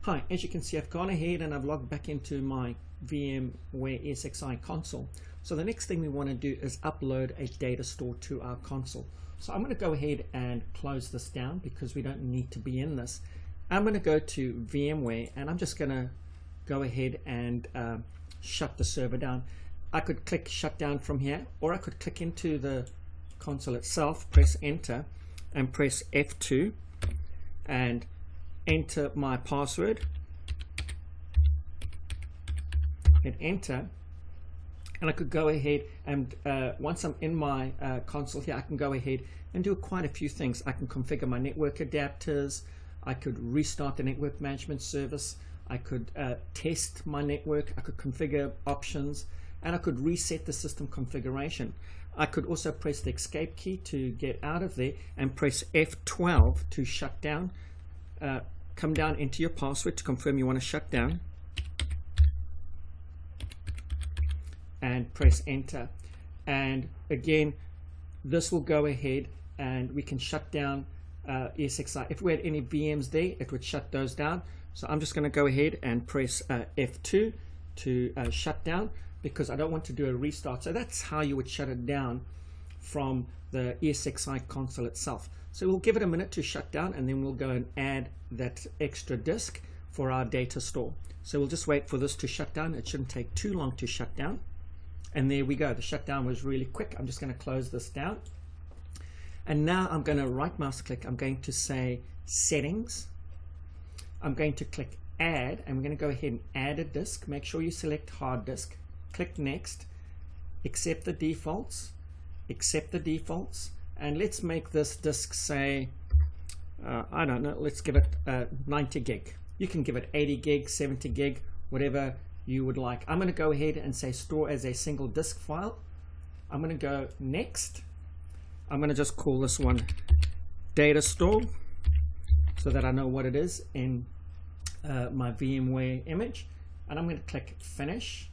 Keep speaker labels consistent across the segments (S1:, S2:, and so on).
S1: Hi, as you can see, I've gone ahead and I've logged back into my VMware ESXi console. So the next thing we want to do is upload a data store to our console. So I'm going to go ahead and close this down because we don't need to be in this. I'm going to go to VMware and I'm just going to go ahead and shut the server down. I could click shut down from here, or I could click into the console itself, press enter and press F2 and enter my password, hit enter, and I could go ahead and once I'm in my console here, I can go ahead and do quite a few things. I can configure my network adapters, I could restart the network management service, I could test my network, I could configure options, and I could reset the system configuration. I could also press the escape key to get out of there and press F12 to shut down. Come down into your password to confirm you want to shut down and press enter, and again this will go ahead and we can shut down ESXi. If we had any VMs there, it would shut those down. So I'm just going to go ahead and press F2 to shut down because I don't want to do a restart. So that's how you would shut it down from the ESXi console itself. So we'll give it a minute to shut down and then we'll go and add that extra disk for our data store. So we'll just wait for this to shut down. It shouldn't take too long to shut down. And there we go. The shutdown was really quick. I'm just going to close this down. And now I'm going to right mouse click. I'm going to say settings. I'm going to click add and we're going to go ahead and add a disk. Make sure you select hard disk. Click next. Accept the defaults. Accept the defaults. And let's make this disk say, I don't know, let's give it 90 gig. You can give it 80 gig, 70 gig, whatever you would like. I'm going to go ahead and say store as a single disk file. I'm going to go next. I'm going to just call this one data store so that I know what it is in my VMware image. And I'm going to click finish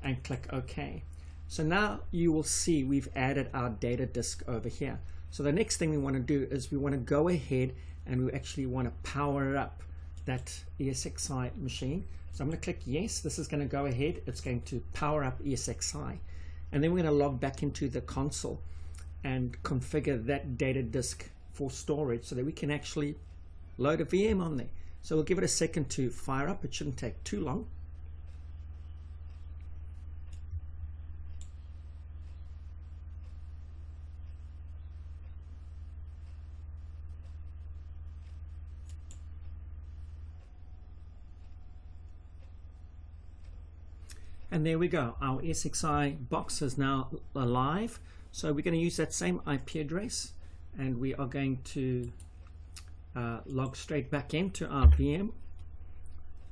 S1: and click OK. So now you will see we've added our data disk over here. So the next thing we want to do is we want to go ahead and we actually want to power up that ESXi machine. So I'm going to click yes. This is going to go ahead. It's going to power up ESXi. And then we're going to log back into the console and configure that data disk for storage so that we can actually load a VM on there. So we'll give it a second to fire up. It shouldn't take too long. And there we go. Our ESXi box is now alive. So we're going to use that same IP address and we are going to log straight back into our VM.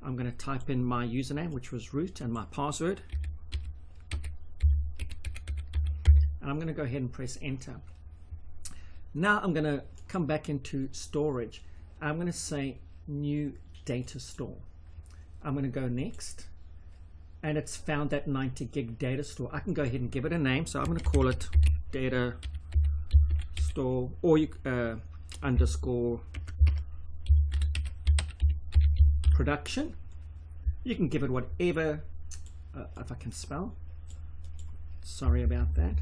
S1: I'm going to type in my username, which was root, and my password. And I'm going to go ahead and press enter. Now I'm going to come back into storage. I'm going to say new data store. I'm going to go next. And it's found that 90 gig data store. I can go ahead and give it a name. So I'm going to call it data store, or you underscore production. You can give it whatever, if I can spell, sorry about that.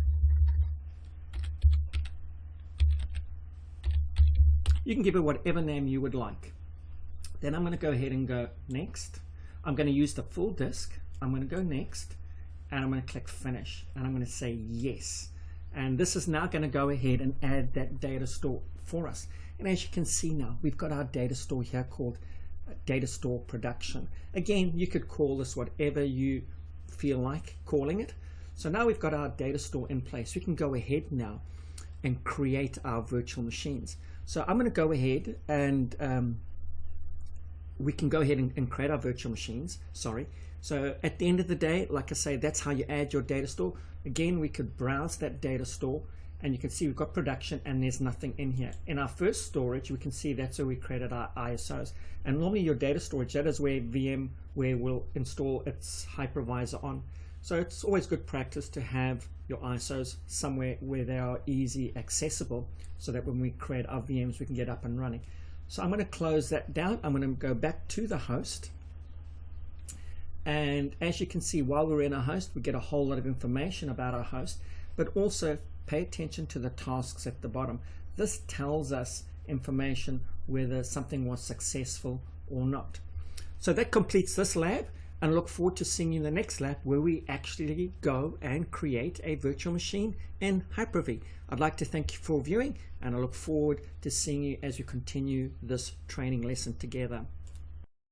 S1: You can give it whatever name you would like. Then I'm going to go ahead and go next. I'm going to use the full disk. I'm going to go next and I'm going to click finish and I'm going to say yes, and this is now going to go ahead and add that data store for us. And as you can see now, we've got our data store here called data store production. Again, you could call this whatever you feel like calling it. So now we've got our data store in place. We can go ahead now and create our virtual machines. So I'm going to go ahead and we can go ahead and create our virtual machines. So at the end of the day, like I say, that's how you add your data store. Again, we could browse that data store and you can see we've got production and there's nothing in here. In our first storage, we can see that's where we created our ISOs. And normally your data storage, that is where VMware will install its hypervisor on. So it's always good practice to have your ISOs somewhere where they are easy accessible so that when we create our VMs, we can get up and running. So I'm going to close that down. I'm going to go back to the host. And as you can see, while we're in a host, we get a whole lot of information about our host, but also pay attention to the tasks at the bottom. This tells us information whether something was successful or not. So that completes this lab, and I look forward to seeing you in the next lab where we actually go and create a virtual machine in Hyper-V. I'd like to thank you for viewing, and I look forward to seeing you as we continue this training lesson together.